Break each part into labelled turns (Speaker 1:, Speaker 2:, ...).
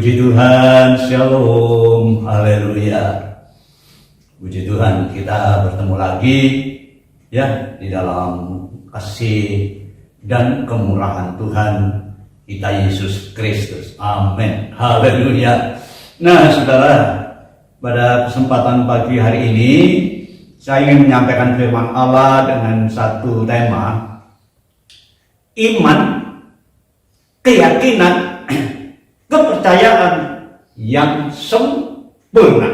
Speaker 1: Puji Tuhan, Shalom, Haleluya. Puji Tuhan, kita bertemu lagi ya di dalam kasih dan kemurahan Tuhan kita Yesus Kristus. Amin. Haleluya. Nah, saudara, pada kesempatan pagi hari ini saya ingin menyampaikan firman Allah dengan satu tema: iman, keyakinan, kepercayaan yang sempurna.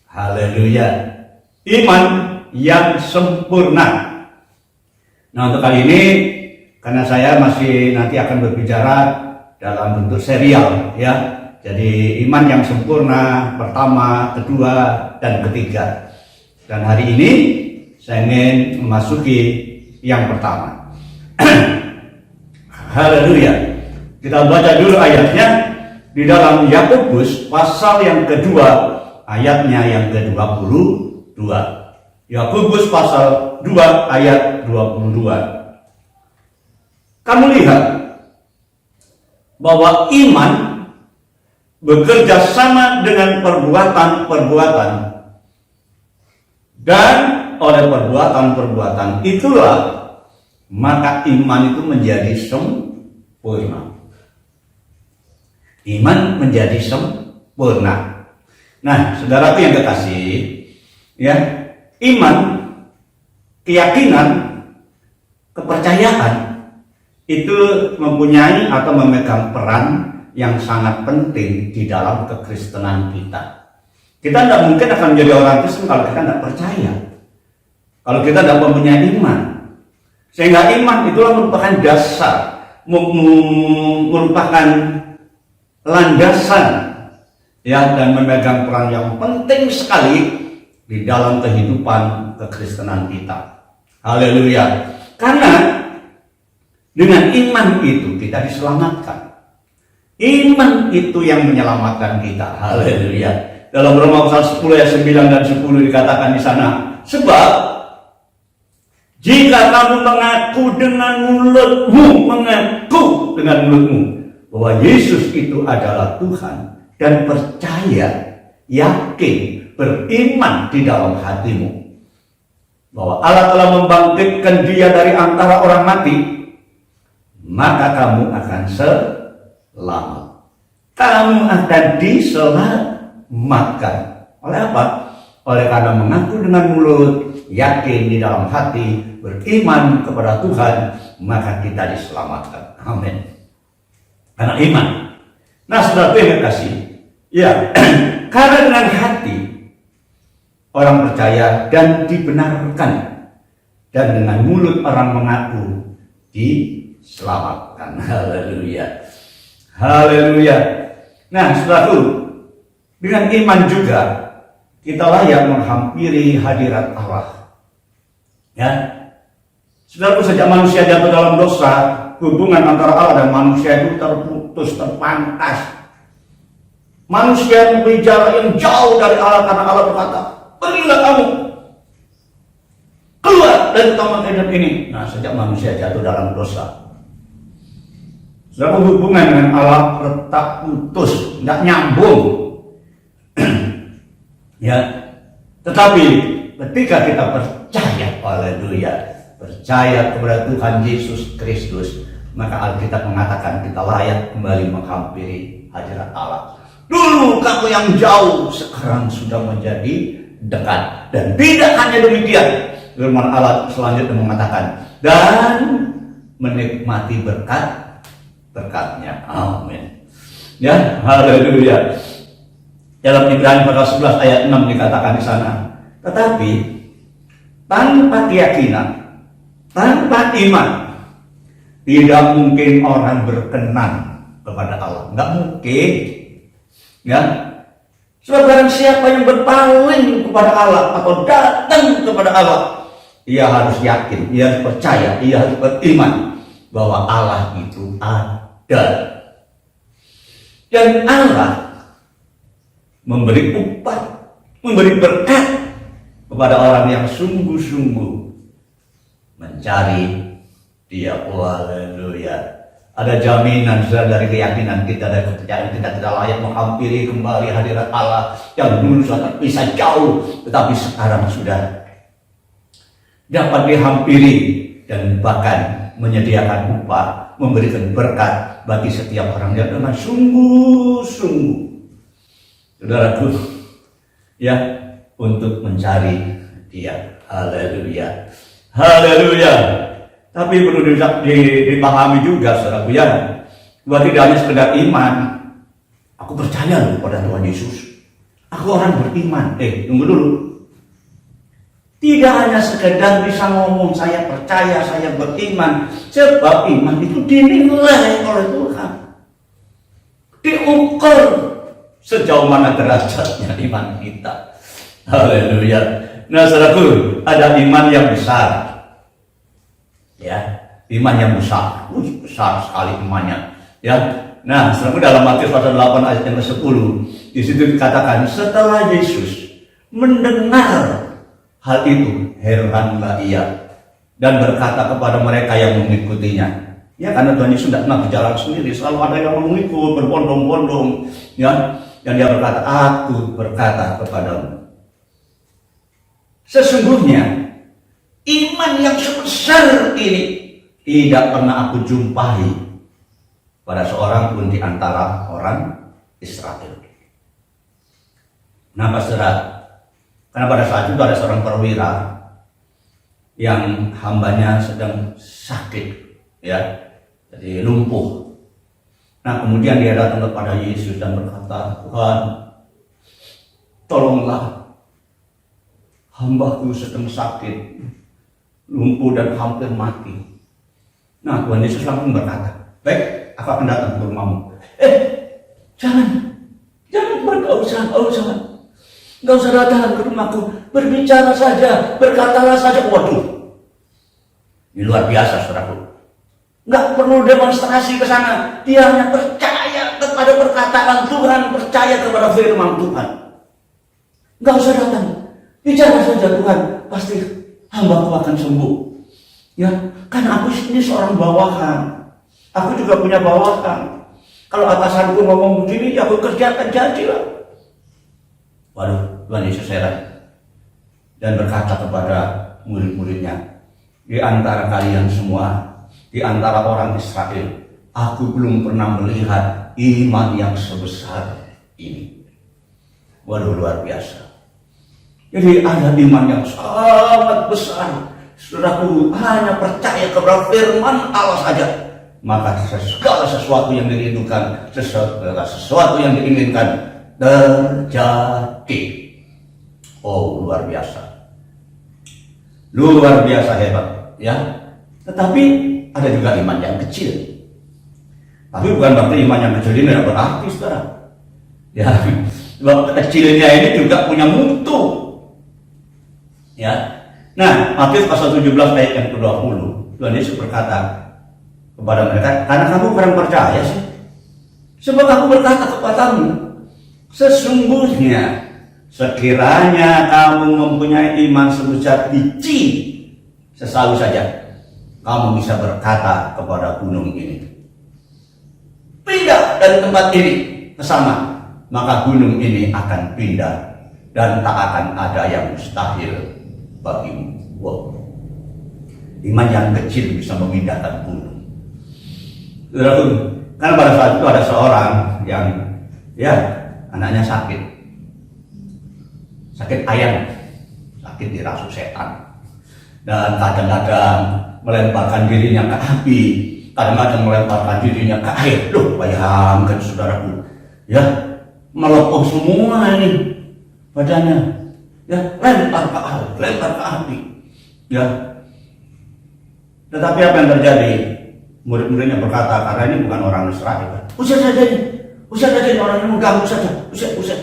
Speaker 1: Haleluya. Iman yang sempurna. Nah, untuk kali ini karena saya masih nanti akan berbicara dalam bentuk serial ya. Jadi iman yang sempurna pertama, kedua, dan ketiga. Dan hari ini saya ingin memasuki yang pertama. Haleluya. Kita baca dulu ayatnya di dalam Yakobus pasal yang kedua, ayatnya yang ke-22. Yakobus pasal 2 ayat 22. Kamu lihat bahwa iman bekerja sama dengan perbuatan-perbuatan, dan oleh perbuatan-perbuatan itulah maka iman itu menjadi sempurna. Iman menjadi sempurna. Nah, saudaraku yang kekasih, ya, iman, keyakinan, kepercayaan itu mempunyai atau memegang peran yang sangat penting di dalam kekristenan kita. Kita tidak mungkin akan menjadi orang Kristen kalau kita tidak percaya, kalau kita tidak mempunyai iman. Sehingga iman itulah merupakan dasar, merupakan landasan ya, dan memegang peran yang penting sekali di dalam kehidupan kekristenan kita. Haleluya. Karena dengan iman itu kita diselamatkan. Iman itu yang menyelamatkan kita. Haleluya. Dalam Roma pasal 10 ayat 9 dan 10 dikatakan di sana, sebab jika kamu mengaku dengan mulutmu bahwa Yesus itu adalah Tuhan, dan percaya, yakin, beriman di dalam hatimu bahwa Allah telah membangkitkan Dia dari antara orang mati, maka kamu akan selamat. Kamu akan diselamatkan. Oleh apa? Oleh karena mengaku dengan mulut, yakin di dalam hati, beriman kepada Tuhan, maka kita diselamatkan. Amin. Karena iman. Nah, saudara yang kasih, ya, karena dengan hati orang percaya dan dibenarkan, dan dengan mulut orang mengaku diselamatkan. Haleluya. Haleluya. Nah, saudaraku, dengan iman juga kita layak menghampiri hadirat Allah. Ya, saudaraku, sejak manusia jatuh dalam dosa, hubungan antara Allah dan manusia itu terputus, terpantas. Manusia memiliki jarak yang jauh dari Allah karena Allah berkata, pergilah kamu keluar dari taman Eden ini. Nah, sejak manusia jatuh dalam dosa, saudara, hubungan dengan Allah retak putus, tidak nyambung. Ya, tetapi ketika kita percaya, haleluya, percaya kepada Tuhan Yesus Kristus, maka Alkitab mengatakan kita layak kembali menghampiri hadirat Allah. Dulu kamu yang jauh, sekarang sudah menjadi dekat. Dan tidak hanya demikian, firman Allah selanjutnya mengatakan, dan menikmati berkat-berkatnya. Amin. Ya, haleluya. Dalam Ibrani pasal 11 ayat 6 dikatakan di sana, tetapi tanpa keyakinan, tanpa iman, tidak mungkin orang berkenan kepada Allah. Enggak mungkin. Ya. Sebab barang siapa yang berpaling kepada Allah atau datang kepada Allah, ia harus yakin, ia harus percaya, ia harus beriman bahwa Allah itu ada. Dan Allah memberi upah, memberi berkat kepada orang yang sungguh-sungguh mencari Dia. Haleluya. Ada jaminan dari keyakinan kita dan kepercayaan kita layak menghampiri kembali hadirat Allah yang dulu sudah terpisah jauh, tetapi sekarang sudah dapat dihampiri dan bahkan menyediakan upah, memberikan berkat bagi setiap orang yang dengan sungguh-sungguh, saudaraku, ya, untuk mencari Dia. Haleluya, haleluya. Tapi perlu dipahami juga, saudaraku, ya, bahwa tidak hanya sekedar iman. Aku percaya loh pada Tuhan Yesus. Aku orang beriman. Tunggu dulu. Tidak hanya sekedar bisa ngomong saya percaya, saya beriman. Sebab iman itu dinilai oleh Tuhan. Diukur sejauh mana derajatnya iman kita. Haleluya. Nah, saudaraku, ada iman yang besar. Ya, iman yang besar. Besar sekali imannya. Ya. Nah, saudaraku, dalam Matius pasal 8 ayat yang ke-10, di situ dikatakan setelah Yesus mendengar hal itu, heranlah ia dan berkata kepada mereka yang mengikutinya. Ya, karena Tuhan Yesus tidak pernah berjalan sendiri, selalu ada yang mengikut, berbondong-bondong. Ya, dan dia berkata, aku berkata kepadamu, sesungguhnya iman yang sebesar ini tidak pernah aku jumpai pada seorang pun di antara orang Israel. Nah, saudara, karena pada saat itu ada seorang perwira yang hambanya sedang sakit, ya, jadi lumpuh. Nah, kemudian dia datang kepada Yesus dan berkata, Tuhan, tolonglah, hambaku sedang sakit, lumpuh dan hampir mati. Nah, Tuhan Yesus langsung berkata, baik, aku akan datang ke rumahmu. Jangan, enggak usah datang ke rumahku, berbicara saja, berkatalah saja. Waduh, ini luar biasa, saudaraku. Enggak perlu demonstrasi ke sana, dia hanya percaya kepada perkataan Tuhan, percaya kepada firman Tuhan. Enggak usah datang, bicara saja, Tuhan, pasti hambaku akan sembuh. Ya, kan aku ini seorang bawahan. Aku juga punya bawahan. Kalau atasanku ngomong begini, ya aku kerjakan, jadilah. Waduh, Tuhan Yesus heran dan berkata kepada murid-muridnya, di antara kalian semua, di antara orang Israel, aku belum pernah melihat iman yang sebesar ini. Waduh, luar biasa. Jadi ada iman yang sangat besar. Saudaraku, hanya percaya kepada firman Allah saja, maka segala sesuatu yang dirindukan, segala sesuatu yang diinginkan terjadi. Oh, luar biasa. Luar biasa hebat, ya. Tetapi ada juga iman yang kecil. Tapi bukan berarti iman yang kecil ini tidak berarti, saudara. Ya, sebab kecilnya ini juga punya mutu. Ya. Nah, Matius pasal 17 ayat yang ke-20, Tuhan Yesus berkata kepada mereka, karena kamu kurang percaya sih. Sebab aku berkata kepadamu, sesungguhnya sekiranya kamu mempunyai iman sebesar biji sesawi saja, kamu bisa berkata kepada gunung ini, pindah dari tempat ini ke sana, maka gunung ini akan pindah dan tak akan ada yang mustahil bagimu. Wow. Iman yang kecil bisa memindahkan gunung. Karena pada saat itu ada seorang yang, ya, anaknya sakit ayam, sakit dirasuk setan, dan kadang-kadang melemparkan dirinya ke api, kadang-kadang melemparkan dirinya ke air. Loh, bayangkan, saudaraku, ya, melepuh semua ini badannya, ya, lempar ke api, ya. Tetapi apa yang terjadi? Murid-muridnya berkata, karena ini bukan orang Israel, usir saja ini orang ini, mengganggu saja, usir.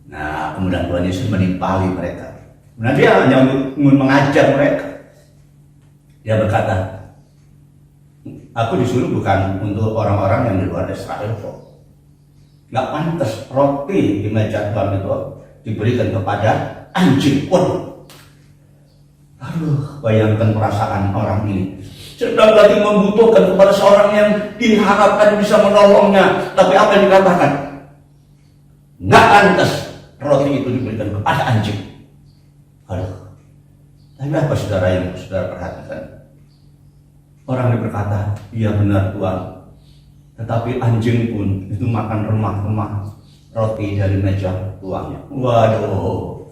Speaker 1: Nah, kemudian Tuhan Yesus menimpali mereka. Kemudian dia hanya mengajar mereka. Dia berkata, aku disuruh bukan untuk orang-orang yang di luar Israel kok. Nggak pantas roti di meja Tuhan itu diberikan kepada anjing. Waduh, bayangkan perasaan orang ini. sedang lagi membutuhkan kepada seorang yang diharapkan bisa menolongnya, tapi apa yang dikatakan? Nggak pantas roti itu diberikan kepada anjing. Aduh, tapi apa saudara yang saudara perhatikan? Orang yang berkata, iya benar Tuhan, tetapi anjing pun itu makan remah-remah roti dari meja tuannya. Waduh,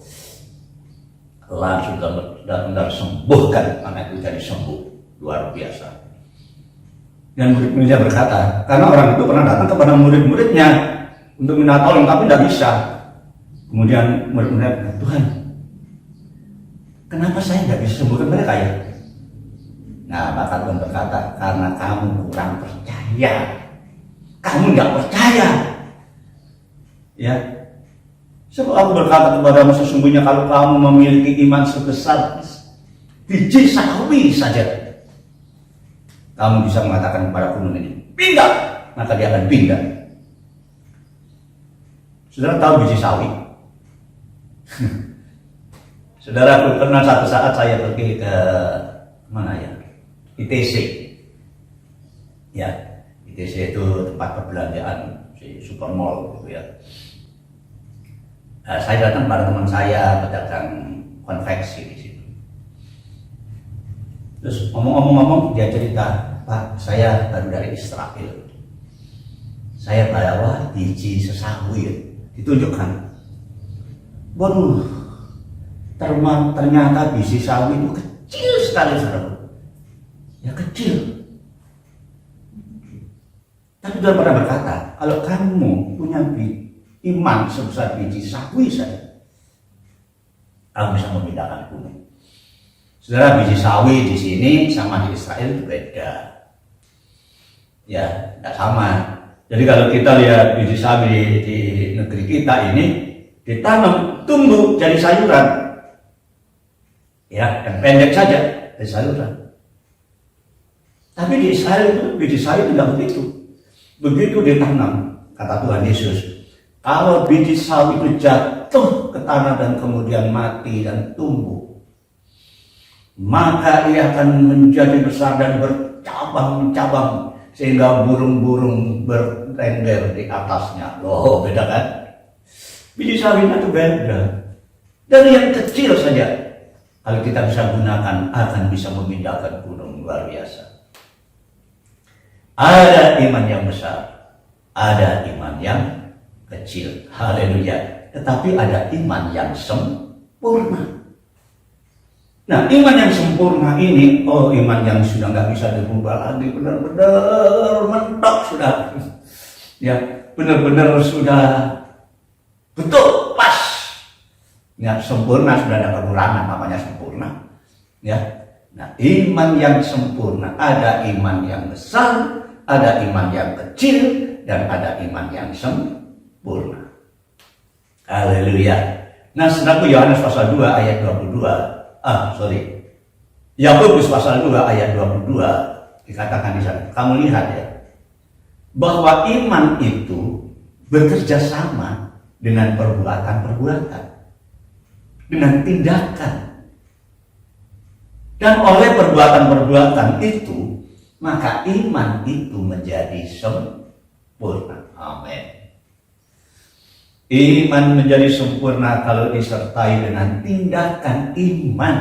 Speaker 1: langsung benar-benar sembuhkan anak itu jadi sembuh, luar biasa. Dan murid-muridnya berkata, karena orang itu pernah datang kepada murid-muridnya untuk minta tolong, tapi tidak bisa. Kemudian murid-muridnya berkata, Tuhan, kenapa saya tidak bisa sembuhkan mereka ya? Nah, maka Tuhan berkata, karena kamu kurang percaya. Kamu nggak percaya. Ya. Sebab aku berkata kepadamu, sesungguhnya kalau kamu memiliki iman sebesar biji sawi saja, kamu bisa mengatakan kepada gunung ini, pindah, maka dia akan pindah. Saudara tahu biji sawi? Saudara, pernah satu saat saya pergi ke mana ya? ITC. Ya, ITC itu tempat perbelanjaan si supermall gitu ya. Saya datang pada teman saya pedagang konveksi di situ. Terus ngomong-ngomong dia cerita, Pak, saya baru dari Israel. Saya bawa biji sesawi, ditunjukkan. Waduh, ternyata biji sawi itu kecil sekali, saudara. Ya kecil. Tapi Tuhan pernah berkata, kalau kamu punya iman sebesar biji sawi saja, kamu bisa memindahkan gunung. Saudara, biji sawi di sini sama di Israel itu beda. Ya, tidak sama. Jadi kalau kita lihat biji sawi di negeri kita ini ditanam, tumbuh jadi sayuran. Ya, yang pendek saja jadi sayuran. Tapi di Israel itu biji sawi tidak begitu. Begitu ditanam, kata Tuhan Yesus, kalau biji sawi itu jatuh ke tanah dan kemudian mati dan tumbuh, maka ia akan menjadi besar dan bercabang-cabang sehingga burung-burung bertengger di atasnya. Loh, beda kan? Biji sawinya itu beda. Dari yang kecil saja, kalau kita bisa gunakan, akan bisa memindahkan gunung, luar biasa. Ada iman yang besar, ada iman yang kecil. Haleluya. Tetapi ada iman yang sempurna. Nah, iman yang sempurna ini, iman yang sudah nggak bisa dirubah lagi, benar-benar mentok sudah. Ya, benar-benar sudah betul pas. Ya, sempurna, sudah ada kekurangan, namanya sempurna. Ya. Nah, iman yang sempurna, ada iman yang besar, ada iman yang kecil, dan ada iman yang sempurna. Haleluya. Nah, saudaraku, Yohanes pasal 2 ayat 22. Yakobus pasal 2 ayat 22 dikatakan di sana. Kamu lihat ya, bahwa iman itu bekerja sama dengan perbuatan-perbuatan, dengan tindakan. Dan oleh perbuatan-perbuatan itu, maka iman itu menjadi sempurna. Amin. Iman menjadi sempurna kalau disertai dengan tindakan iman.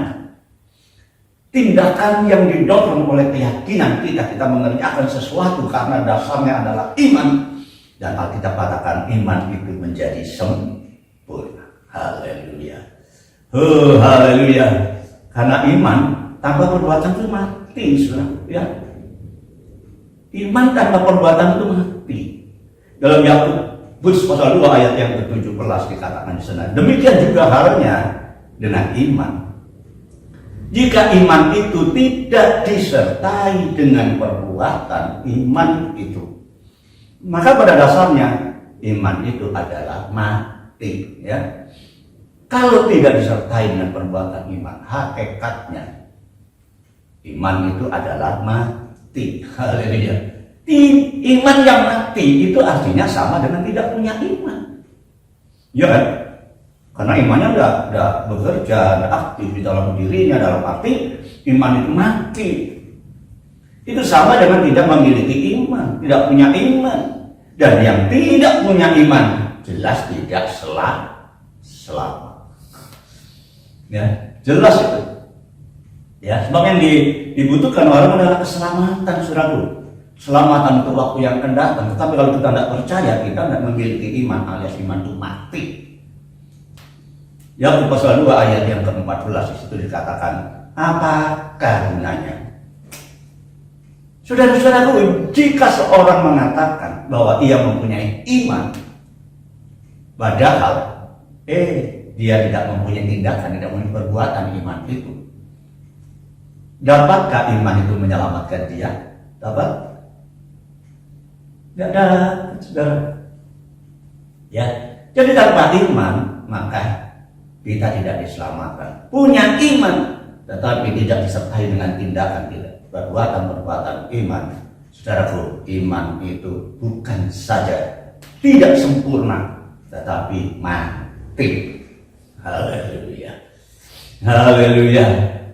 Speaker 1: Tindakan yang didorong oleh keyakinan kita mengerjakan sesuatu karena dasarnya adalah iman. Dan Alkitab katakan iman itu menjadi sempurna. Haleluya. Haleluya. Karena iman tanpa perbuatan itu mati, saudara. Ya. Iman tanpa perbuatan itu mati. Dalam Yakobus pasal 2 ayat yang ke-17 dikatakan di sana. Demikian juga halnya dengan iman. Jika iman itu tidak disertai dengan perbuatan iman itu, maka pada dasarnya iman itu adalah mati. Ya. Kalau tidak disertai dengan perbuatan iman, hakikatnya iman itu adalah mati. Haleluya. Iman yang mati itu artinya sama dengan tidak punya iman. Ya kan? Karena imannya udah bekerja, udah aktif di dalam dirinya, dalam arti iman itu mati. Itu sama dengan tidak memiliki iman, tidak punya iman. Dan yang tidak punya iman jelas tidak selamat. Ya, jelas itu. Ya, sebab yang dibutuhkan orang adalah keselamatan, saudaraku. Keselamatan untuk waktu yang akan datang. Tetapi kalau kita tidak percaya, kita tidak memiliki iman, alias iman itu mati. Yakub pasal 2 ayat yang ke-14 di situ dikatakan, apa gunanya? Saudara-saudaraku, jika seorang mengatakan bahwa ia mempunyai iman, padahal dia tidak mempunyai tindakan, tidak mempunyai perbuatan iman itu, dapatkah iman itu menyelamatkan dia? Dapat? Tidak dapat, saudara. Ya, jadi tanpa iman maka kita tidak diselamatkan. Punya iman, tetapi tidak disertai dengan tindakan, tidak perbuatan iman. Saudaraku, iman itu bukan saja tidak sempurna, tetapi mati. Haleluya, haleluya.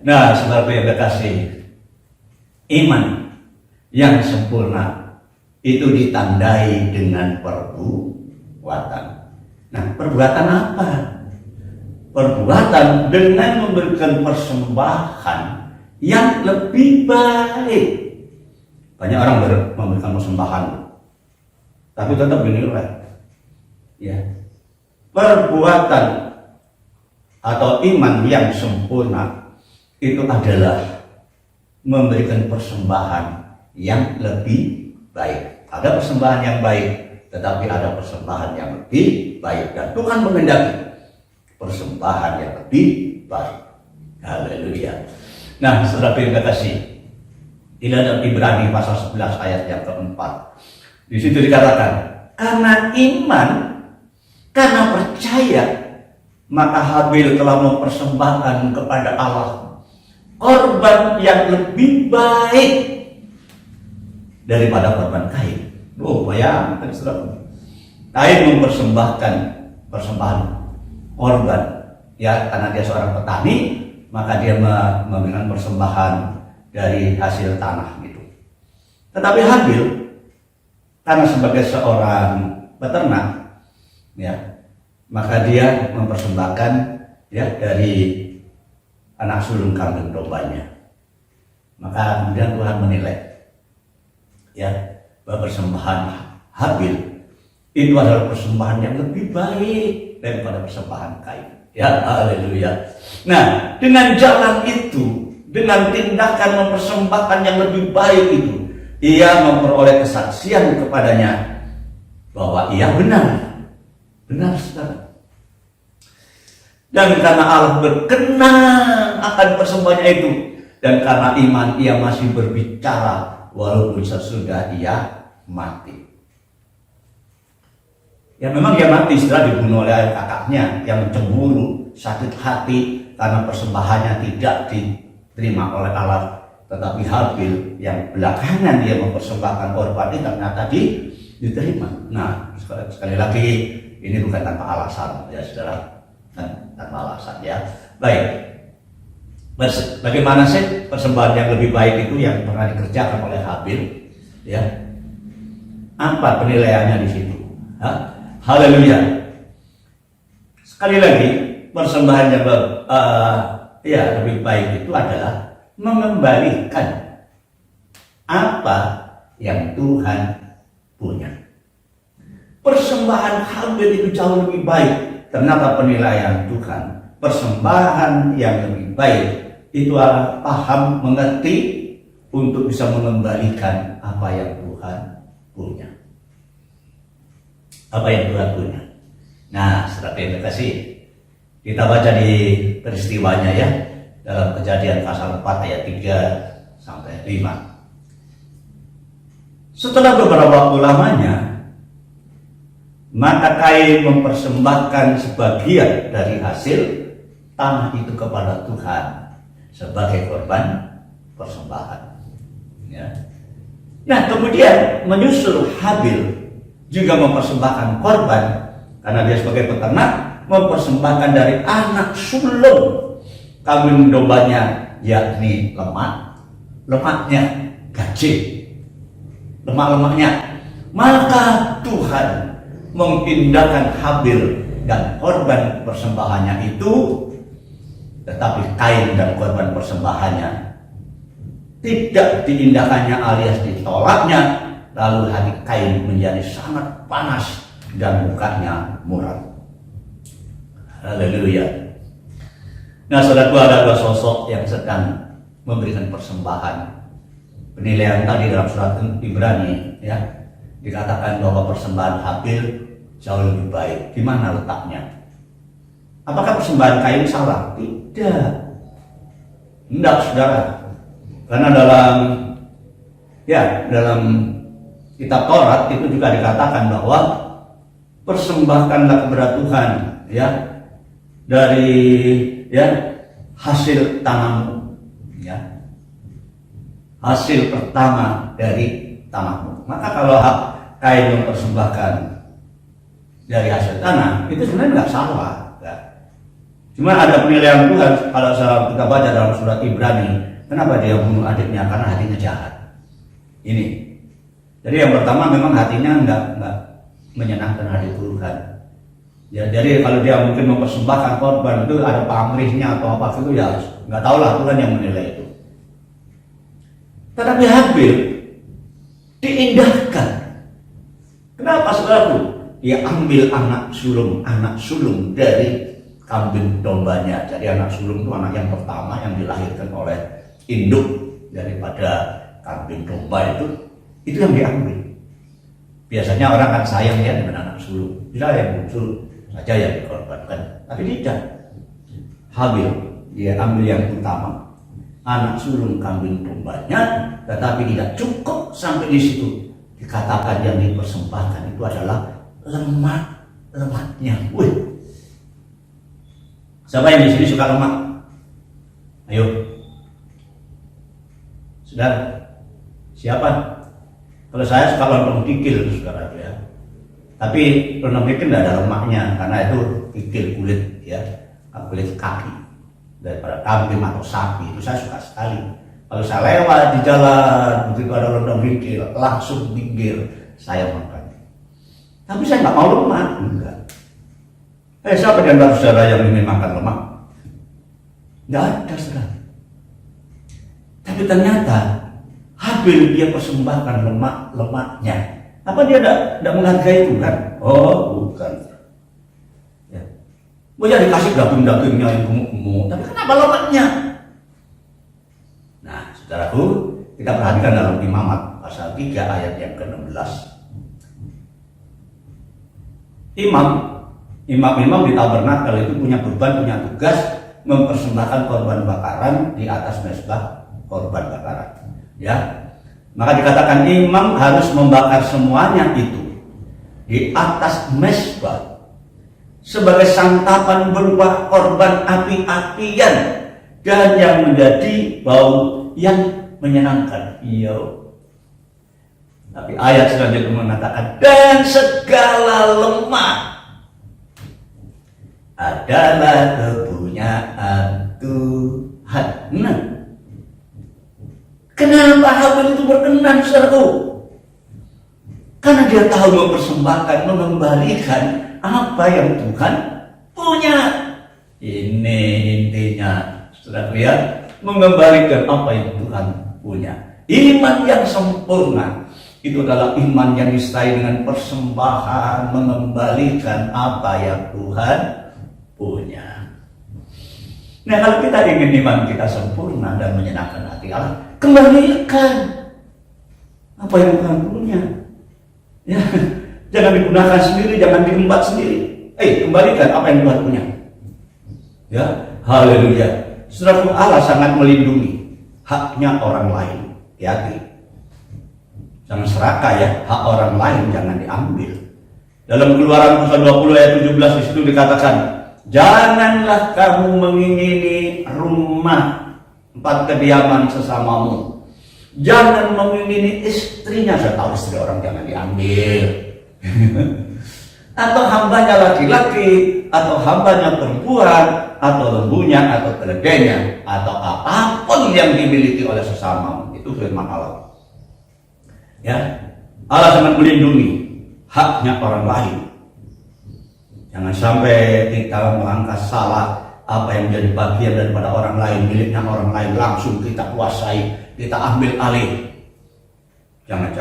Speaker 1: Nah, saudara yang terkasih, iman yang sempurna itu ditandai dengan perbuatan. Nah, perbuatan apa? Perbuatan dengan memberikan persembahan yang lebih baik. Banyak orang memberikan persembahan, tapi tetap dinilai. Ya, perbuatan atau iman yang sempurna itu adalah memberikan persembahan yang lebih baik. Ada persembahan yang baik, tetapi ada persembahan yang lebih baik, dan Tuhan menghendaki persembahan yang lebih baik. Haleluya. Nah, saudara yang terkasih, di dalam Ibrani pasal 11 ayat yang keempat, di situ dikatakan, karena iman, karena percaya, maka Habil telah mempersembahkan kepada Allah korban yang lebih baik daripada korban Kain. Bayangkan, saudara. Kain mempersembahkan persembahan korban, ya, karena dia seorang petani, maka dia memberikan persembahan dari hasil tanah gitu. Tetapi Habil, karena sebagai seorang peternak, ya, maka dia mempersembahkan, ya, dari anak sulung kambing dombanya. Maka kemudian Tuhan menilai, ya, bahwa persembahan Habil itu adalah persembahan yang lebih baik daripada persembahan Kain. Ya, haleluya. Nah, dengan jalan itu, dengan tindakan mempersembahkan yang lebih baik itu, ia memperoleh kesaksian kepadanya bahwa ia benar, saudara. Dan karena Allah berkenan akan persembahannya itu, dan karena iman ia masih berbicara walaupun sesudah ia mati. Ya, memang dia mati setelah dibunuh oleh kakaknya yang cemburu, sakit hati karena persembahannya tidak diterima oleh Allah. Tetapi Habil yang belakangan dia mempersembahkan korban itu ternyata diterima. Nah, sekali lagi, ini bukan tanpa alasan, ya saudara, tanpa alasan, ya. Baik, bagaimana sih persembahan yang lebih baik itu yang pernah dikerjakan oleh Habil? Ya, apa penilaiannya di situ? Haleluya. Sekali lagi, persembahan yang lebih baik itu adalah mengembalikan apa yang Tuhan punya. Persembahan Habil itu jauh lebih baik. Ternyata penilaian Tuhan, persembahan yang lebih baik itu adalah paham, mengerti untuk bisa mengembalikan apa yang Tuhan punya. Apa yang Tuhan punya. Nah, saudara yang terkasih, kita baca di peristiwanya, ya, dalam Kejadian pasal 4 ayat 3 sampai 5. Setelah beberapa waktu lamanya, maka Kain mempersembahkan sebagian dari hasil tanah itu kepada Tuhan sebagai korban persembahan. Ya. Nah, kemudian menyusul Habil juga mempersembahkan korban, karena dia sebagai peternak mempersembahkan dari anak sulung kambing dombanya, yakni lemaknya, gaji lemak-lemaknya. Maka Tuhan mengindahkan Habil dan korban persembahannya itu, tetapi Kain dan korban persembahannya tidak diindahkannya alias ditolaknya. Lalu hati Kain menjadi sangat panas dan mukanya muram. Haleluya. Nah, saudaraku, ada dua sosok yang sedang memberikan persembahan. Penilaian tadi dalam surat Ibrani, ya, dikatakan bahwa persembahan Habil jauh lebih baik. Di mana letaknya? Apakah persembahan Kain salah? Tidak. Tidak, saudara. Karena dalam kitab Taurat itu juga dikatakan bahwa persembahkanlah kepada Tuhan, ya, dari, ya, hasil tanammu, ya, hasil pertama dari tanahmu. Maka kalau Kain mempersembahkan dari hasil tanah, itu sebenarnya nggak salah, ya. Cuma ada penilaian Tuhan. Kalau kita baca dalam surat Ibrani, kenapa dia bunuh adiknya? Karena hatinya jahat. Ini. Jadi yang pertama memang hatinya nggak menyenangkan hati Tuhan. Ya, jadi kalau dia mungkin mempersembahkan korban itu ada pamrihnya atau apa itu, ya nggak tahulah, Tuhan yang menilai itu. Tetapi Habil diindahkan. Kenapa, saudaraku? Dia ambil anak sulung dari kambing dombanya. Jadi anak sulung itu anak yang pertama yang dilahirkan oleh induk daripada kambing domba itu yang diambil. Biasanya orang kan sayang ya dengan anak sulung, bisa yang muncul saja yang dikorbankan, tapi tidak. Habil dia ambil yang utama, anak sulung kambing dombanya, tetapi tidak cukup sampai di situ. Dikatakan yang dipersembahkan itu adalah lemaknya. Wih, siapa yang di sini suka lemak? Ayo, saudara, siapa? Kalau saya suka lontong kikil, saudara, ya. Tapi lontong kikil tidak ada lemaknya, karena itu kikil kulit, ya, kulit kaki daripada kambing atau sapi. Itu saya suka sekali. Kalau saya lewat di jalan, begitu ada lontong kikil, langsung pinggir saya makan. Tapi saya nggak mau lemak, enggak. Siapa di antara saudara yang ingin makan lemak? Nggak ada, saudara. Tapi ternyata Habil dia persembahkan lemaknya. Apa dia tidak menghargai Tuhan? Oh, bukan. Ya. Boleh dikasih daging-dagingnya yang gemuk-gemuk, tapi kenapa lemaknya? Nah, saudaraku, kita perhatikan dalam Imamat pasal 3 ayat yang ke-16. Imam di tabernakel itu punya beban, punya tugas mempersembahkan korban bakaran di atas mezbah korban bakaran. Ya, maka dikatakan imam harus membakar semuanya itu di atas mezbah sebagai santapan berupa korban api-apian dan yang menjadi bau yang menyenangkan. Iya. Tapi ayat selanjutnya mengatakan dan segala lemak adalah kepunyaan Tuhan. Nah, kenapa Habil itu berkenan, saudaraku? Karena dia tahu mempersembahkan, mengembalikan apa yang Tuhan punya. Ini intinya, saudaraku, ya, mengembalikan apa yang Tuhan punya. Iman yang sempurna itu adalah iman yang disertai dengan persembahan, mengembalikan apa yang Tuhan punya. Nah, kalau kita ingin iman kita sempurna dan menyenangkan hati Allah, kembalikan apa yang Tuhan punya. Ya, jangan digunakan sendiri, jangan diembat sendiri. Kembalikan apa yang Tuhan punya. Ya, haleluya. Saudara, Allah sangat melindungi haknya orang lain. Hati-hati. Jangan serakah, ya, hak orang lain jangan diambil. Dalam Keluaran pasal 20 ayat 17 di situ dikatakan, janganlah kamu mengingini rumah tempat kediaman sesamamu. Jangan mengingini istrinya. Saya tahu istri orang jangan diambil. Atau hambanya laki-laki, atau hambanya perempuan, atau lembunya, atau keledainya, atau apapun yang dimiliki oleh sesamamu. Itu firman Allah. Ya, Allah sangat melindungi haknya orang lain. Jangan sampai kita melangkah salah, apa yang menjadi bagian daripada orang lain, miliknya orang lain langsung kita kuasai, kita ambil alih. Jangan.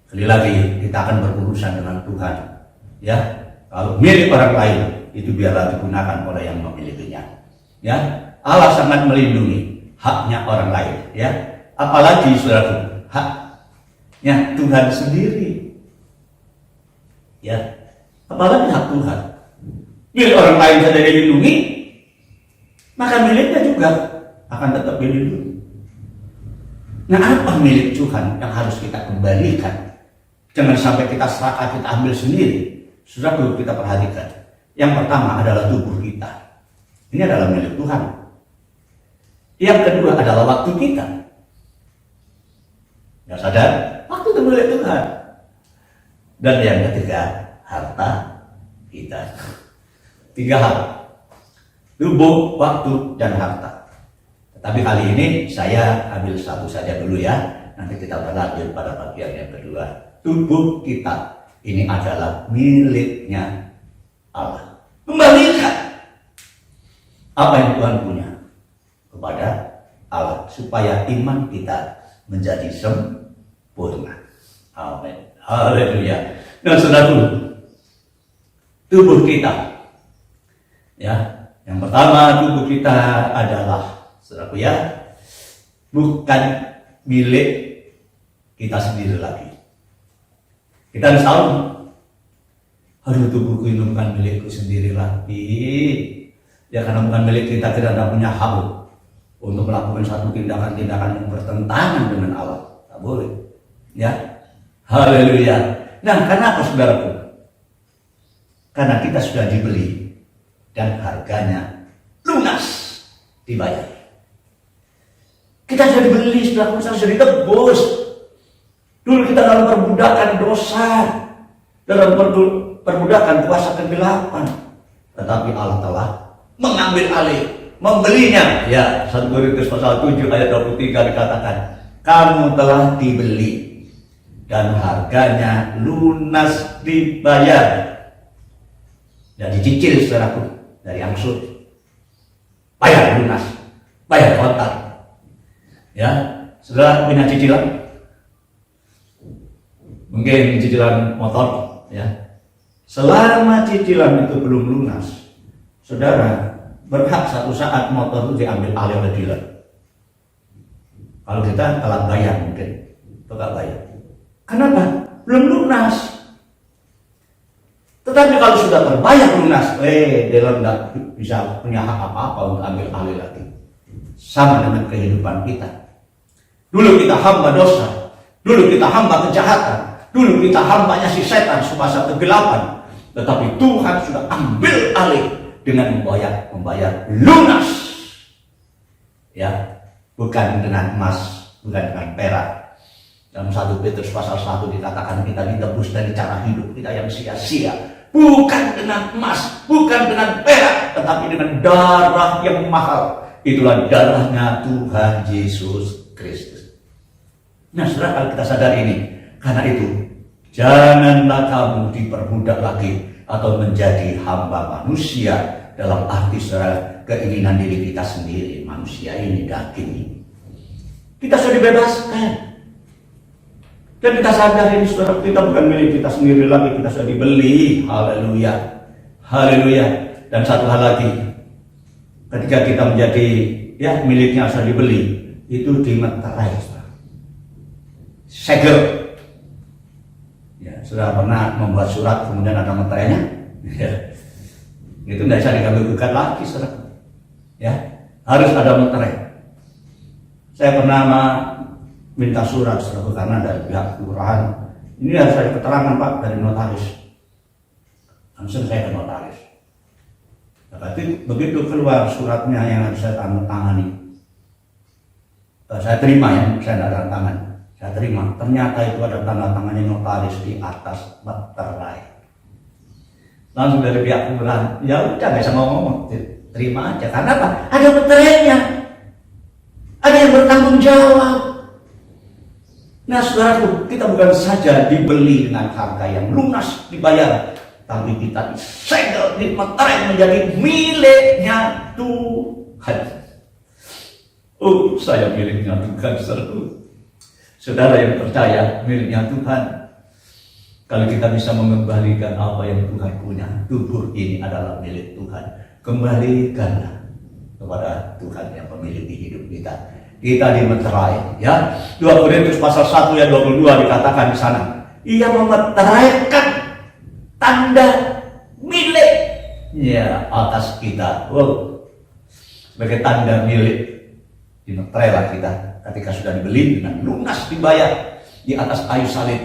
Speaker 1: Sekali lagi, kita akan berurusan dengan Tuhan. Ya, kalau milik orang lain itu biarlah digunakan oleh yang memilikinya. Ya, Allah sangat melindungi haknya orang lain. Ya, apalagi saudaraku, haknya Tuhan sendiri. Ya, apalagi hak Tuhan. Milik orang lain saja dilindungi, maka miliknya juga akan tetap dilindungi. Nah, apa milik Tuhan yang harus kita kembalikan? Jangan sampai kita serahkan, kita ambil sendiri. Sudah perlu kita perhatikan. Yang pertama adalah tubuh kita. Ini adalah milik Tuhan. Yang kedua adalah waktu kita. Ya sadar, waktu itu milik Tuhan. Dan yang ketiga, harta kita. 3 hal. Tubuh, waktu, dan harta. Tetapi kali ini saya ambil satu saja dulu ya. Nanti kita berlanjut pada bagian yang kedua. Tubuh kita ini adalah miliknya Allah. Kembalikan apa yang Tuhan punya kepada Allah, supaya iman kita menjadi sempurna. Amin. Haleluya. Nah, saudaraku, tubuh kita, ya, yang pertama, tubuh kita adalah, saudaraku ya, bukan milik kita sendiri lagi. Kita harus tahu, aduh, tubuhku itu bukan milikku sendiri lagi. Ya, karena bukan milik kita, tidak ada punya hak untuk melakukan satu tindakan-tindakan yang bertentangan dengan Allah. Tak boleh. Ya, haleluya. Nah, kenapa saudaraku? Karena kita sudah dibeli dan harganya lunas dibayar. Kita sudah dibeli, sudah ditebus. Dulu kita dalam perbudakan dosa, dalam perbudakan kuasa kegelapan, tetapi Allah telah mengambil alih, membelinya. Ya, 1 Korintus pasal 7 ayat 23 dikatakan, kamu telah dibeli dan harganya lunas dibayar. Dan dicicil saudaraku dari angsur, bayar lunas, bayar total. Ya, saudara punya cicilan? Mungkin cicilan motor, ya. Selama cicilan itu belum lunas, saudara berhak satu saat motor itu diambil alih oleh dealer. Kalau kita telat bayar, mungkin telat bayar. Kenapa? Belum lunas. Tetapi kalau sudah terbayar lunas, dealer tidak bisa punya hak apa-apa untuk ambil alih lagi. Sama dengan kehidupan kita. Dulu kita hamba dosa, dulu kita hamba kejahatan, dulu kita hambanya si setan, kuasa kegelapan. Tetapi Tuhan sudah ambil alih dengan membayar lunas. Ya, bukan dengan emas, bukan dengan perak. Dalam 1 Petrus pasal 1 dikatakan kita ditebus dari cara hidup kita yang sia-sia. Bukan dengan emas, bukan dengan perak, tetapi dengan darah yang mahal. Itulah darahnya Tuhan Yesus Kristus. Nah, saudara, kalau kita sadar ini, karena itu janganlah kamu diperbudak lagi atau menjadi hamba manusia, dalam arti saudara keinginan diri kita sendiri. Manusia ini, daging ini, kita sudah dibebaskan. Dan kita sadar ini, saudara, kita bukan milik kita sendiri lagi, kita sudah dibeli. Haleluya, haleluya. Dan satu hal lagi, ketika kita menjadi miliknya, sudah dibeli, itu dimeterai, segel. Ya, sudah pernah membuat surat kemudian ada meterainya? Ya. Itu tidak bisa diganggu-gugat lagi, saudara. Ya, harus ada meterai. Saya pernah minta surat, saudara, karena dari pihak kelurahan, ini harus ada keterangan, Pak, dari notaris. Langsung saya ke notaris. Tapi begitu keluar suratnya yang harus saya tangani, saya terima, ya, saya tidak tanda tangan. Saya terima, ternyata itu ada tanda tangannya notaris di atas meterai. Langsung dari pihak kelurahan, ya udah nggak usah ngomong, terima aja. Karena apa? Ada meterainya, ada yang bertanggung jawab. Nah saudaraku, kita bukan saja dibeli dengan harga yang lunas dibayar, tapi kita disegel, dimeterai menjadi miliknya Tuhan. Oh, saya miliknya Tuhan, saudaraku. Saudara yang percaya miliknya Tuhan. Kalau kita bisa mengembalikan apa yang Tuhan punya, tubuh ini adalah milik Tuhan. Kembalikanlah kepada Tuhan yang memiliki hidup kita. Kita dimeterai, ya. 2 Korintus pasal 1 ayat 22 dikatakan di sana, ia memeteraikan tanda miliknya atas kita. Wow. Sebagai tanda milik, dimeterailah kita ketika sudah dibeli dengan lunas dibayar di atas kayu salib.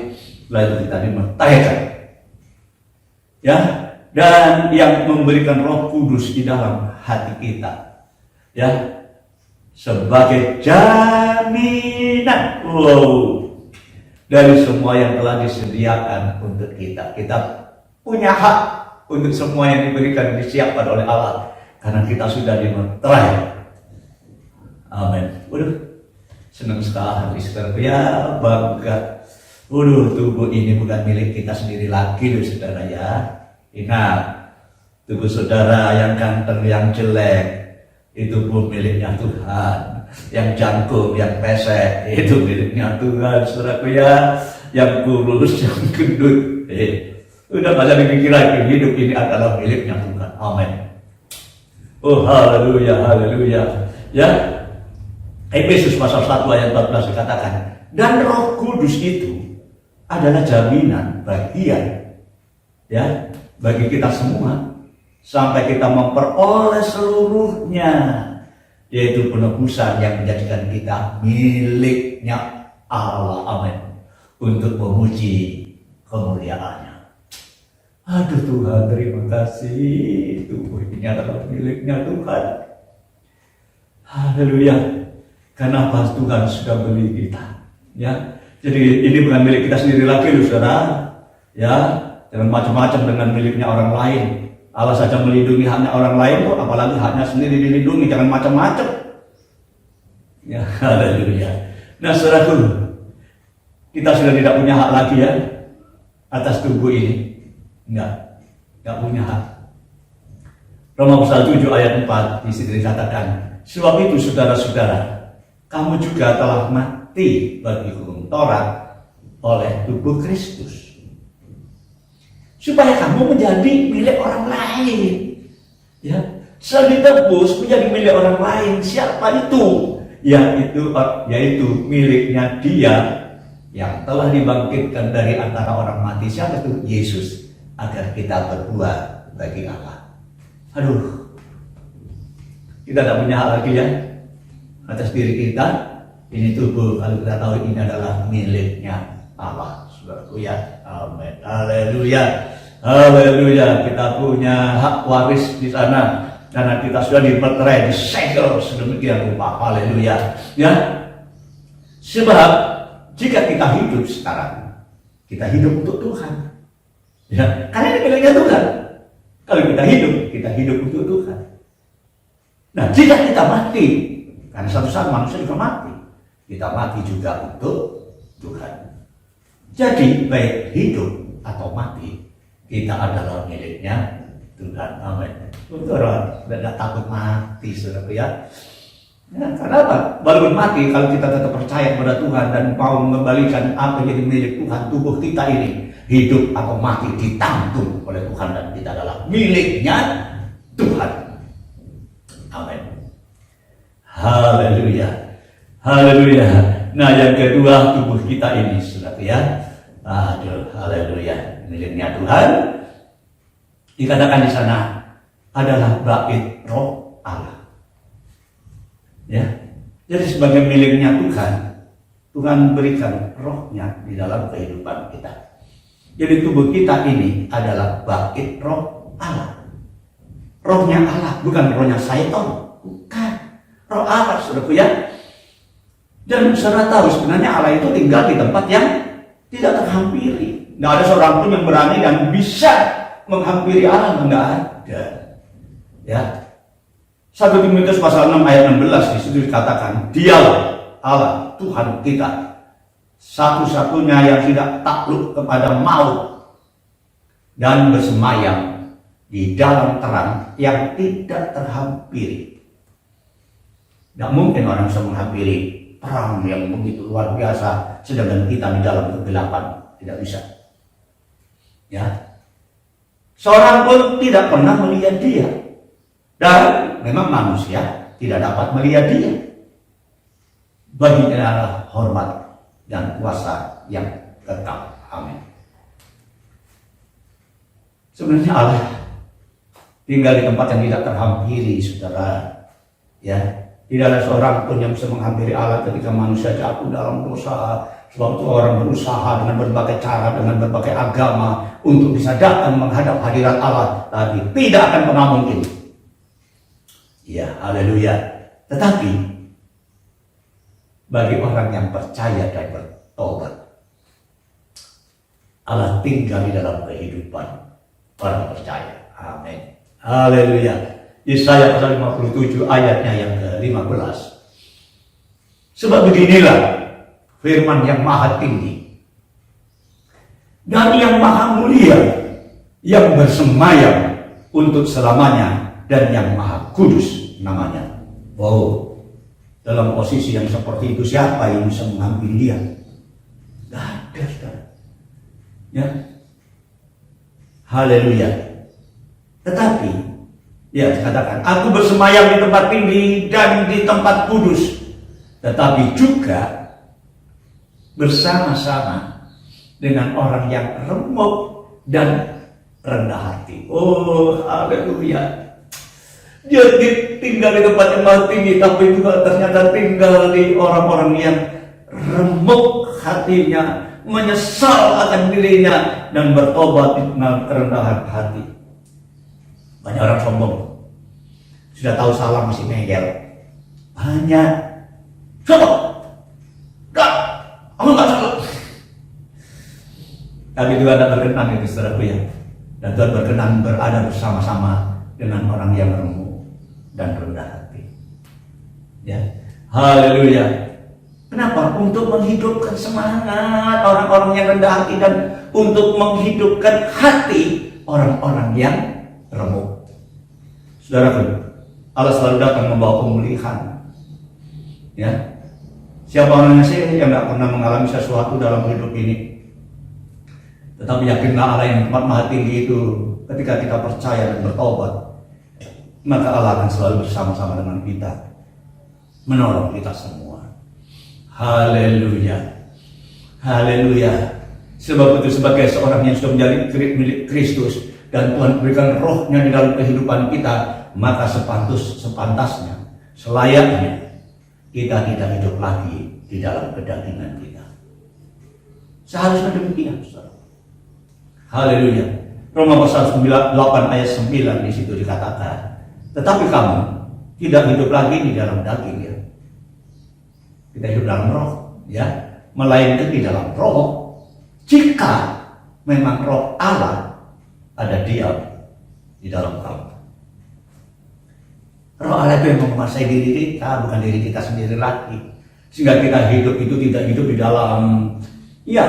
Speaker 1: Lalu kita dimeteraikan, ya. Dan yang memberikan Roh Kudus di dalam hati kita, ya, sebagai jaminan, wow, dari semua yang telah disediakan untuk kita. Kita punya hak untuk semua yang diberikan, disiapkan oleh Allah, karena kita sudah dimeterai. Amin. Waduh, senang sekali saudara, ya, bangga. Waduh, tubuh ini bukan milik kita sendiri lagi loh saudara, ya. Ingat, tubuh saudara yang ganteng, yang jelek, itu pun miliknya Tuhan. Yang jangkung, yang pesek, itu miliknya Tuhan, saudaraku, ya. Yang kurus, yang gendut, udah gak jadi mikir lagi, hidup ini adalah miliknya Tuhan. Amin. Oh, haleluya, haleluya, ya. Efesus pasal 1 ayat 14 dikatakan, dan Roh Kudus itu adalah jaminan bagian, ya, bagi kita semua sampai kita memperoleh seluruhnya, yaitu penebusan yang menjadikan kita miliknya Allah. Amin. Untuk memuji kemuliaannya. Aduh Tuhan, terima kasih, tubuh ini adalah miliknya Tuhan. Haleluya. Kenapa Tuhan sudah beli kita, ya. Jadi ini bukan milik kita sendiri lagi loh saudara, ya. Jangan macam-macam dengan miliknya orang lain. Allah saja melindungi haknya orang lain kok, apalagi haknya sendiri dilindungi. Jangan macam-macam, ya. Haleluya. Nah saudaraku, kita sudah tidak punya hak lagi, ya, atas tubuh ini. Enggak punya hak. Roma pasal 7 ayat 4 di sini dikatakan, sebab itu saudara-saudara, kamu juga telah mati bagi hukum Taurat oleh tubuh Kristus, supaya kamu menjadi milik orang lain, ya. Setelah ditebus menjadi milik orang lain, siapa itu? Yaitu miliknya Dia yang telah dibangkitkan dari antara orang mati. Siapa itu? Yesus, agar kita berbuat bagi Allah. Aduh, kita tidak punya hak lagi, ya, atas diri kita. Ini tubuh, kalau kita tahu ini adalah miliknya Allah, saudaraku, ya. Amin. Haleluya. Haleluya. Kita punya hak waris di sana karena kita sudah dimeterai, disegel sedemikian rupa. Haleluya. Ya. Sebab jika kita hidup sekarang, kita hidup untuk Tuhan. Ya, karena ini miliknya Tuhan. Kalau kita hidup untuk Tuhan. Nah, jika kita mati, karena satu saat manusia juga mati, kita mati juga untuk Tuhan. Jadi baik hidup atau mati, kita adalah miliknya Tuhan. Amin. Saudara, tidak takut mati, saudara, ya. Ya, karena apa? Walaupun mati, kalau kita tetap percaya kepada Tuhan dan mau mengembalikan apa yang jadi milik Tuhan, tubuh kita ini, hidup atau mati ditanggung oleh Tuhan dan kita adalah miliknya Tuhan. Amin. Haleluya. Haleluya. Nah, yang kedua, tubuh kita ini, saudara, ya. Aduh, haleluya. Miliknya Tuhan. Dikatakan di sana adalah bait roh Allah. Ya. Jadi sebagai miliknya Tuhan, Tuhan berikan rohnya di dalam kehidupan kita. Jadi tubuh kita ini adalah bait roh Allah. Rohnya Allah, bukan rohnya syaitan. Bukan. Roh Allah, saudaraku, ya. Dan saudara tahu sebenarnya Allah itu tinggal di tempat yang tidak terhampiri. Tidak ada seorang pun yang berani dan bisa menghampiri Allah. Tidak ada. Ya. 1 Timotius pasal 6 ayat 16 di situ dikatakan, Dialah Allah Tuhan kita satu-satunya yang tidak takluk kepada maut dan bersemayam di dalam terang yang tidak terhampiri. Tidak mungkin orang bisa menghampiri perang yang begitu luar biasa sedangkan kita di dalam kegelapan. Tidak bisa. Ya, seorang pun tidak pernah melihat dia, dan memang manusia tidak dapat melihat dia. Baginya adalah hormat dan kuasa yang kekal. Amin. Sebenarnya Allah tinggal di tempat yang tidak terhampiri, saudara. Ya, tidak ada seorang pun yang bisa menghampiri Allah ketika manusia jatuh dalam dosa. Sebab itu orang berusaha dengan berbagai cara, dengan berbagai agama untuk bisa datang menghadap hadirat Allah, tapi tidak akan pernah mungkin. Ya, haleluya. Tetapi bagi orang yang percaya dan bertobat, Allah tinggal di dalam kehidupan orang percaya. Amin. Haleluya. Yesaya pasal 57 ayatnya yang ke-15. Sebab beginilah firman yang maha tinggi dan yang maha mulia, yang bersemayam untuk selamanya, dan yang maha kudus namanya. Wow, dalam posisi yang seperti itu siapa yang bisa mengambil dia? Tidak ada, saudara. Ya, haleluya. Tetapi ya dikatakan, aku bersemayam di tempat tinggi dan di tempat kudus, tetapi juga bersama-sama dengan orang yang remuk dan rendah hati. Oh, haleluya. Dia tinggal di tempat yang maha tinggi, tapi juga ternyata tinggal di orang-orang yang remuk hatinya, menyesal akan dirinya, dan bertobat dengan kerendahan hati. Banyak orang sombong, sudah tahu salah masih ngeyel. Banyak sombong. Aku nggak salah. Tapi Tuhan tidak berkenan itu, saudaraku ya. Dan Tuhan berkenan berada bersama-sama dengan orang yang remuk dan rendah hati. Ya, haleluya. Kenapa? Untuk menghidupkan semangat orang-orang yang rendah hati dan untuk menghidupkan hati orang-orang yang remuk. Saudaraku, Allah selalu datang membawa pemulihan. Ya. Siapa orangnya sih yang tidak pernah mengalami sesuatu dalam hidup ini? Tetapi yakinlah Allah yang tempat maha tinggi itu, ketika kita percaya dan bertobat, maka Allah akan selalu bersama-sama dengan kita, menolong kita semua. Haleluya. Haleluya. Sebab itu sebagai seorang yang sudah menjadi milik Kristus dan Tuhan berikan rohnya di dalam kehidupan kita, maka sepantasnya, selayaknya kita tidak hidup lagi di dalam kedagingan kita. Seharusnya demikian, saudara. Haleluya. Roma pasal 8 ayat 9 di situ dikatakan, tetapi kamu tidak hidup lagi di dalam daging, ya. Kita hidup dalam roh, ya, melainkan di dalam roh. Jika memang roh Allah ada diam di dalam kamu. Roh Allah itu yang menguasai diri kita, bukan diri kita sendiri lagi. Sehingga kita hidup itu tidak hidup di dalam, ya,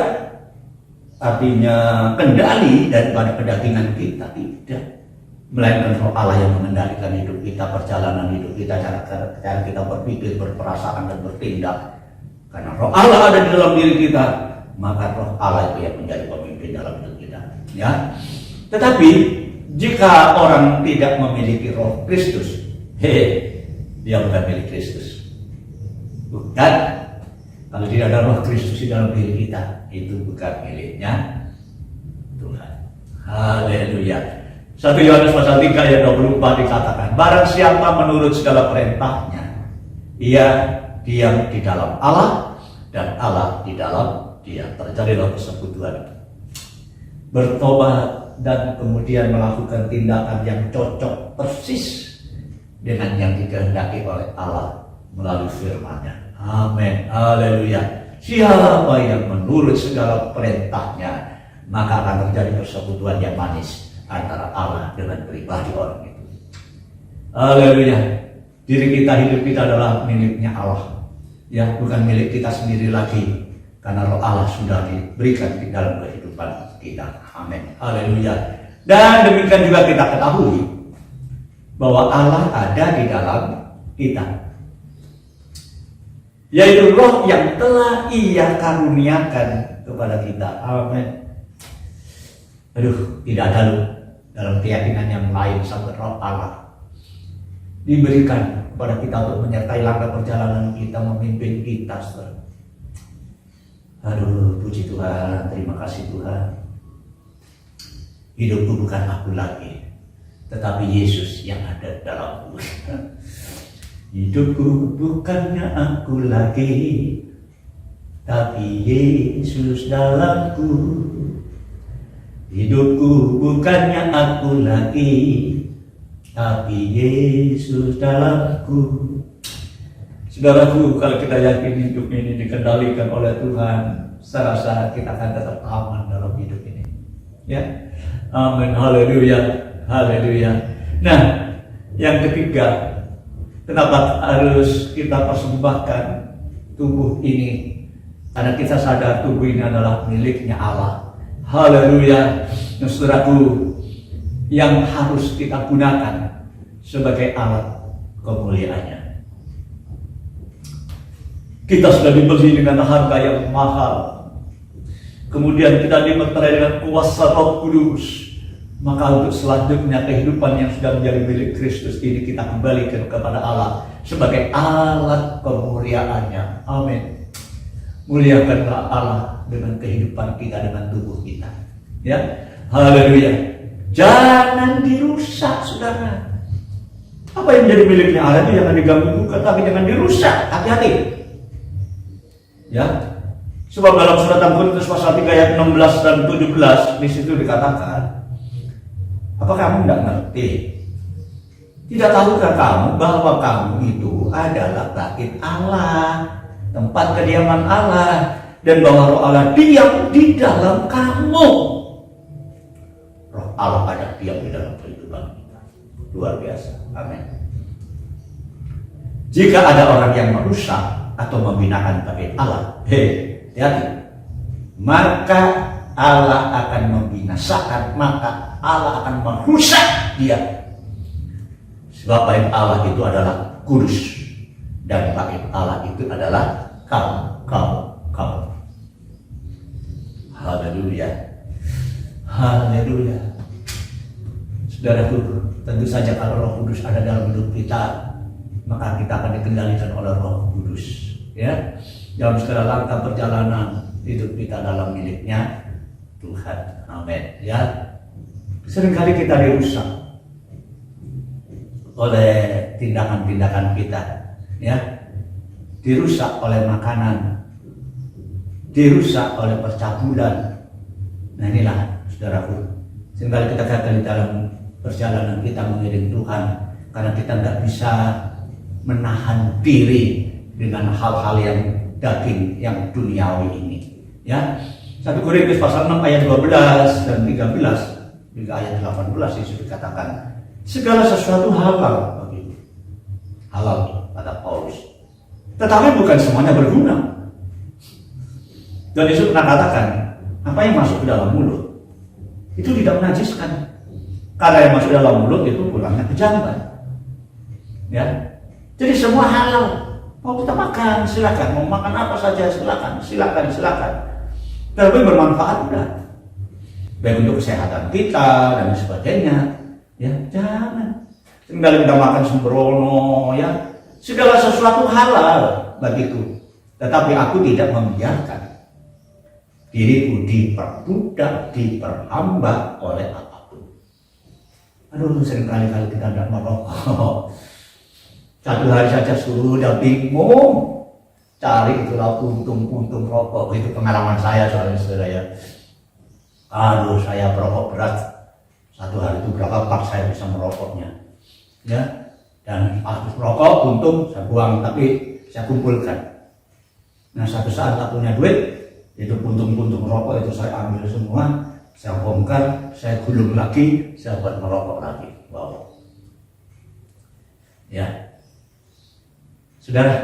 Speaker 1: artinya kendali daripada kedagingan kita, tidak. Melainkan roh Allah yang mengendalikan hidup kita, perjalanan hidup kita, cara kita berpikir, berperasaan, dan bertindak. Karena roh Allah ada di dalam diri kita, maka roh Allah itu yang menjadi pemimpin dalam hidup kita. Ya. Tetapi jika orang tidak memiliki roh Kristus, dia bukan milik Kristus. Bukan. Kalau tidak ada roh Kristus di dalam diri kita, itu bukan miliknya Tuhan. Haleluya. 1 Yohanes pasal 3 ayat 24 dikatakan, barang siapa menurut segala perintahnya, ia diam di dalam Allah dan Allah di dalam dia. Terjadilah persekutuan. Bertobat dan kemudian melakukan tindakan yang cocok persis dengan yang dikehendaki oleh Allah melalui firman-Nya. Amin. Haleluya. Siapa yang menurut segala perintahnya, maka akan terjadi persekutuan yang manis antara Allah dengan pribadi orang itu. Haleluya. Diri kita, hidup kita adalah miliknya Allah. Ya, bukan milik kita sendiri lagi. Karena roh Allah sudah diberikan di dalam kehidupan kita. Amin. Haleluya. Dan demikian juga kita ketahui bahwa Allah ada di dalam kita, yaitu roh yang telah Ia karuniakan kepada kita. Amin. Aduh, tidak ada loh dalam keyakinan yang lain sampai roh Allah diberikan kepada kita untuk menyertai langkah perjalanan kita, memimpin kita. Aduh, puji Tuhan, terima kasih Tuhan. Hidupku bukan aku lagi, tetapi Yesus yang ada dalamku. Hidupku bukannya aku lagi, tapi Yesus dalamku. Hidupku bukannya aku lagi, tapi Yesus dalamku. Saudaraku, kalau kita yakin hidup ini dikendalikan oleh Tuhan, saya rasa kita akan tetap aman dalam hidup ini. Ya, amin, haleluya, haleluya. Nah, yang ketiga, kenapa harus kita persembahkan tubuh ini? Karena kita sadar tubuh ini adalah miliknya Allah. Haleluya. Nah, saudaraku, yang harus kita gunakan sebagai alat kemuliaannya. Kita sudah dibeli dengan harga yang mahal. Kemudian kita dimeterai dengan kuasa Roh Kudus. Maka untuk selanjutnya kehidupan yang sudah menjadi milik Kristus ini kita kembalikan kepada Allah sebagai alat kemuliaannya. Amin. Muliakanlah Allah dengan kehidupan kita, dengan tubuh kita. Ya, haleluya. Jangan dirusak, saudara. Apa yang menjadi miliknya Allah itu jangan diganggu gugat, tapi jangan dirusak. Hati-hati. Ya, sebab dalam surat Korintus pasal 3 ayat 16 dan 17 di situ dikatakan, apa kamu tidak ngerti? Tidak tahukah kamu bahwa kamu itu adalah bait Allah, tempat kediaman Allah, dan bahwa Roh Allah diam di dalam kamu? Roh Allah ada diam di dalam kehidupan kita. Luar biasa. Amin. Jika ada orang yang merusak atau membinakan bait Allah, hati-hati, maka Allah akan membinasakan, maka Allah akan merusak dia. Sebab bait Allah itu adalah kudus, dan bait Allah itu adalah kamu. Haleluya, haleluya. Saudaraku, tentu saja kalau Roh Kudus ada dalam hidup kita, maka kita akan dikendalikan oleh Roh Kudus. Ya, dalam segala langkah perjalanan hidup kita dalam miliknya Tuhan. Amin. Ya, seringkali kita dirusak oleh tindakan-tindakan kita. Ya, dirusak oleh makanan, dirusak oleh percabulan. Nah, inilah saudaraku, seringkali kita gagal di dalam perjalanan kita mengiring Tuhan karena kita tidak bisa menahan diri dengan hal-hal yang daging, yang duniawi ini. Ya, 1 Korintus pasal 6 ayat 12 dan 13 hingga ayat 18 itu dikatakan segala sesuatu halal bagimu. Halal kata Paulus. Tetapi bukan semuanya berguna. Dan Yesus pernah katakan, apa yang masuk ke dalam mulut itu tidak menajiskan. Karena yang masuk dalam mulut itu pulangnya ke jamban. Ya, jadi semua halal. Mau kita makan, silakan. Mau makan apa saja, silakan. Tapi bermanfaat enggak? Baik untuk kesehatan kita dan sebagainya. Ya, jangan. Tinggal kita makan sembrono, ya. Segala sesuatu halal bagiku. Tetapi aku tidak membiarkan diriku diperbudak, diperhamba oleh apapun. Aduh, seringkali kita tidak merokok. Satu hari saja sudah bingung cari itulah puntung-puntung rokok. Itu pengalaman saya soalnya, saudara ya. Aduh, saya merokok berat. Satu hari itu berapa pak saya bisa merokoknya. Ya, dan habis merokok puntung saya buang, tapi saya kumpulkan. Nah, satu saat tak punya duit, itu puntung-puntung rokok itu saya ambil semua, saya bongkar, saya gulung lagi, saya buat merokok lagi. Wow. Ya. Saudara,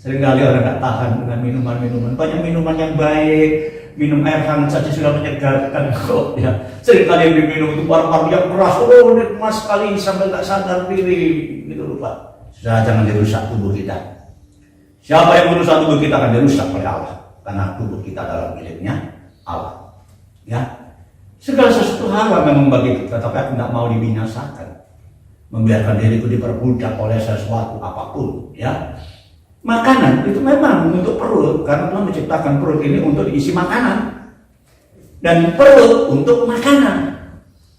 Speaker 1: Seringkali orang tidak tahan dengan minuman-minuman. Banyak minuman yang baik, minum air hangat saja sudah menyegarkan kok. Ya. Seringkali yang diminum itu paru-paru yang keras, nikmat sekali sampai tak sadar diri. Gitu lupa. Sudah, jangan dirusak tubuh kita. Siapa yang merusak tubuh kita akan dirusak oleh Allah, karena tubuh kita adalah miliknya Allah. Ya, segala sesuatu hal memang bagi kita, tapi aku tidak mau dibinasakan. Membiarkan diriku diperbudak oleh sesuatu apapun. Ya. Makanan itu memang untuk perut, karena Tuhan menciptakan perut ini untuk diisi makanan dan perut untuk makanan.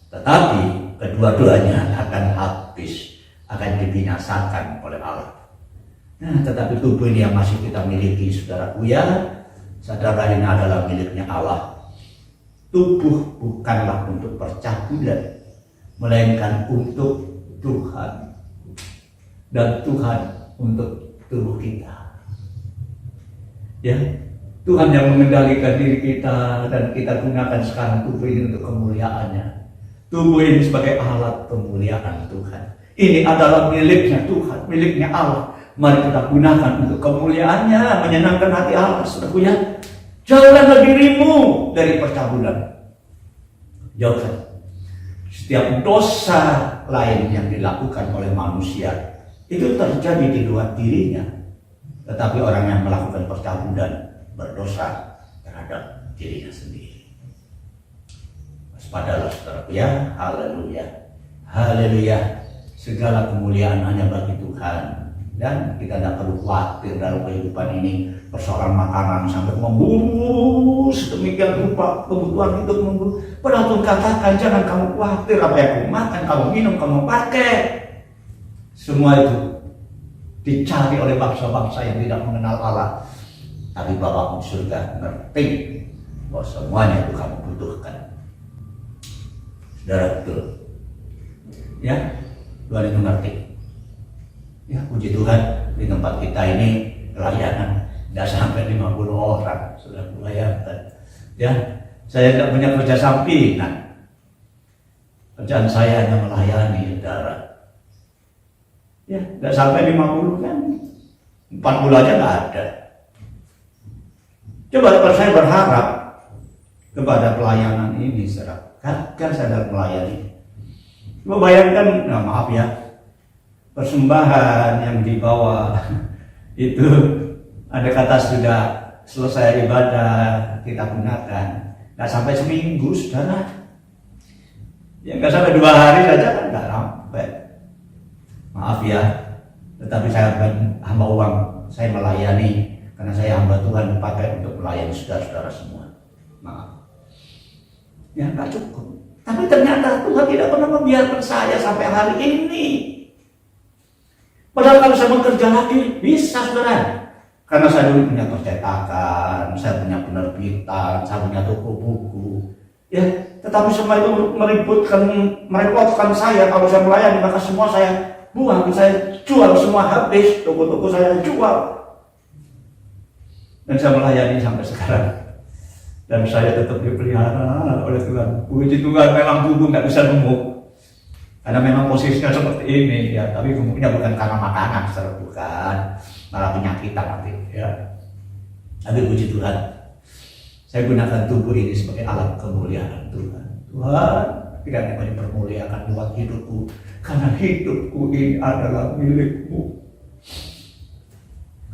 Speaker 1: Tetapi kedua-duanya akan habis, akan dibinasakan oleh Allah. Nah, tetapi tubuh ini yang masih kita miliki, saudaraku ya, saudara, ini adalah miliknya Allah. Tubuh bukanlah untuk pecah bulan, melainkan untuk Tuhan, dan Tuhan untuk tubuh kita. Ya, Tuhan yang mengendalikan diri kita, dan kita gunakan sekarang tubuh ini untuk kemuliaannya. Tubuh ini sebagai alat kemuliaan Tuhan. Ini adalah miliknya Tuhan, miliknya Allah. Mari kita gunakan untuk kemuliaannya, menyenangkan hati Allah. Saudaraku ya, jauhkanlah dirimu dari percabulan. Jauhkan setiap dosa lain yang dilakukan oleh manusia. Itu terjadi di luar dirinya, tetapi orang yang melakukan percabulan berdosa terhadap dirinya sendiri. Waspadalah saudaraku ya, haleluya, haleluya. Segala kemuliaan hanya bagi Tuhan, dan kita tidak perlu khawatir dalam kehidupan ini persoalan makanan sampai memburu sedemikian rupa kebutuhan hidup memburu. Padahal Tuhan katakan jangan kamu khawatir apa yang kamu makan, kamu minum, kamu pakai. Semua itu dicari oleh bangsa-bangsa yang tidak mengenal Allah. Tapi Bapa di surga ngerti bahwa semuanya itu kamu butuhkan. Saudara, betul. Ya, Tuhan itu ngerti. Ya, puji Tuhan, di tempat kita ini pelayanan tidak sampai 50 orang. Sudah bayangkan. Ya, saya tidak punya kerja sampingan. Kerjaan saya hanya melayani, saudara. Ya, tidak sampai 50 kan, 40 aja nggak ada. Coba saya berharap kepada pelayanan ini, saudara. Kan saya dalam melayani. Coba bayangkan, nah maaf ya, persembahan yang dibawa itu ada kata sudah selesai ibadah kita gunakan, nggak sampai seminggu, saudara. Ya nggak sampai 2 hari saja kan nggak sampai. Maaf ya, tetapi saya bukan hamba uang, saya melayani karena saya hamba Tuhan dipakai untuk melayani saudara-saudara semua. Maaf. Ya nggak cukup. Tapi ternyata Tuhan tidak pernah membiarkan saya sampai hari ini. Padahal kalau saya bekerja lagi bisa, saudara. Karena saya dulu punya percetakan, saya punya penerbitan, saya punya toko buku. Ya, tetapi semua itu merepotkan saya. Kalau saya melayani maka semua saya buang, saya jual semua habis, toko-toko saya jual. Dan saya melayani sampai sekarang. Dan saya tetap dipelihara oleh Tuhan. Puji Tuhan, memang tubuh nggak bisa gemuk. Karena memang posisinya seperti ini, ya. Tapi gemuknya bukan karena makanan, bukan. Malah penyakitan nanti, ya. Tapi puji Tuhan, saya gunakan tubuh ini sebagai alat kemuliaan Tuhan. Tuhan, kiranya Kau dipermuliakan lewat hidupku, karena hidupku ini adalah milik-Mu.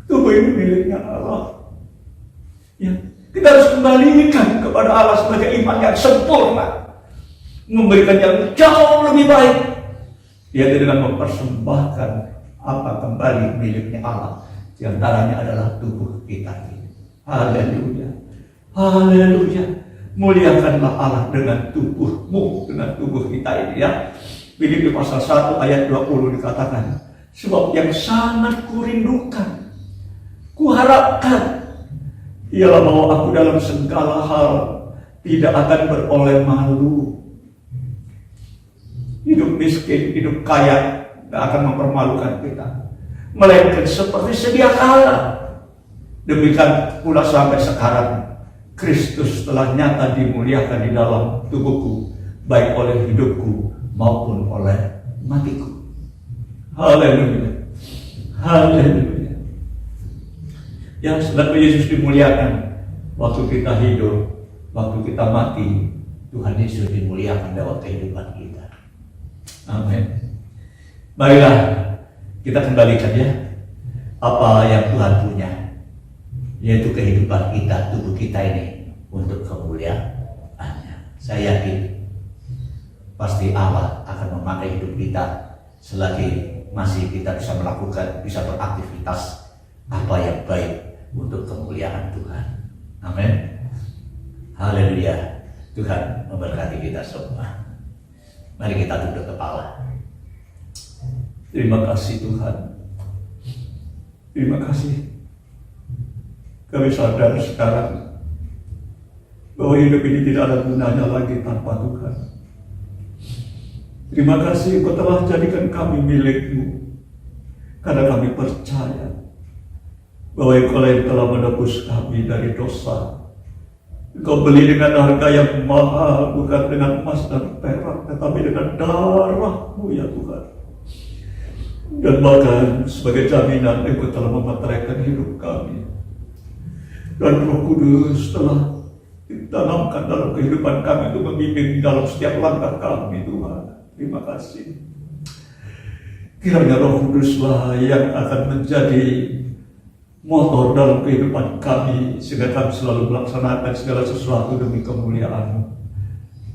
Speaker 1: Tubuh ini miliknya Allah. Ya, kita harus kembalikan kepada Allah sebagai iman yang sempurna, memberikan yang jauh lebih baik, yaitu dengan mempersembahkan apa kembali miliknya Allah. Di antaranya adalah tubuh kita ini. Haleluya, haleluya. Muliakanlah Allah dengan tubuhmu, dengan tubuh kita ini, ya. Filipi pasal 1 ayat 20 dikatakan, sebab yang sangat kurindukan, kuharapkan, ialah bahwa aku dalam segala hal tidak akan beroleh malu. Hidup miskin, hidup kaya tidak akan mempermalukan kita, melainkan seperti sedia kala. Demikian pula sampai sekarang Kristus telah nyata dimuliakan di dalam tubuhku, baik oleh hidupku maupun oleh matiku. Haleluya, haleluya.
Speaker 2: Ya, sedang Yesus dimuliakan. Waktu kita hidup, waktu kita mati, Tuhan Yesus dimuliakan lewat kehidupan kita. Amin. Marilah kita kembalikan ya apa yang Tuhan punya, yaitu kehidupan kita, tubuh kita ini untuk kemuliaan-Nya. Saya yakin pasti Allah akan memakai hidup kita selagi masih kita bisa melakukan, bisa beraktivitas apa yang baik untuk kemuliaan Tuhan. Amin. Haleluya. Tuhan memberkati kita semua. Mari kita tunduk kepala. Terima kasih Tuhan. Terima kasih. Kami sadar sekarang bahwa hidup ini tidak ada gunanya lagi tanpa Tuhan. Terima kasih Engkau telah jadikan kami milik-Mu, karena kami percaya bahwa Engkau yang telah menebus kami dari dosa. Engkau beli dengan harga yang mahal, bukan dengan emas dan perak, tetapi dengan darah-Mu ya Tuhan. Dan bahkan sebagai jaminan Engkau telah memeteraikan hidup kami. Dan Roh Kudus telah ditanamkan dalam kehidupan kami untuk membimbing dalam setiap langkah kami Tuhan. Terima kasih. Kiranya Roh Kuduslah yang akan menjadi motor dalam kehidupan kami, sehingga kami selalu melaksanakan segala sesuatu demi kemuliaan-Mu.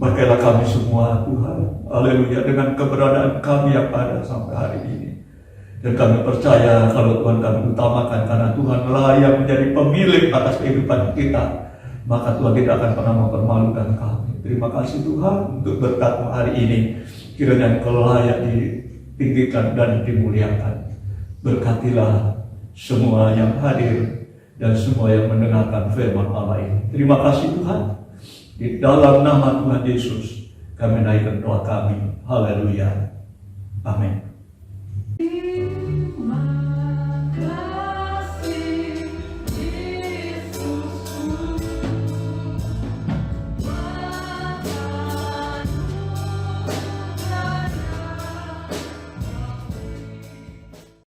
Speaker 2: Pakailah kami semua Tuhan, haleluya, dengan keberadaan kami yang ada sampai hari ini. Dan kami percaya kalau Tuhan kami utamakan, karena Tuhanlah yang menjadi pemilik atas kehidupan kita, maka Tuhan tidak akan pernah mempermalukan kami. Terima kasih Tuhan untuk berkat-Mu hari ini. Kiranya Engkau layak ditinggikan dan dimuliakan. Berkatilah semua yang hadir dan semua yang mendengarkan firman Allah ini. Terima kasih Tuhan. Di dalam nama Tuhan Yesus kami naikkan doa kami. Haleluya. Amin.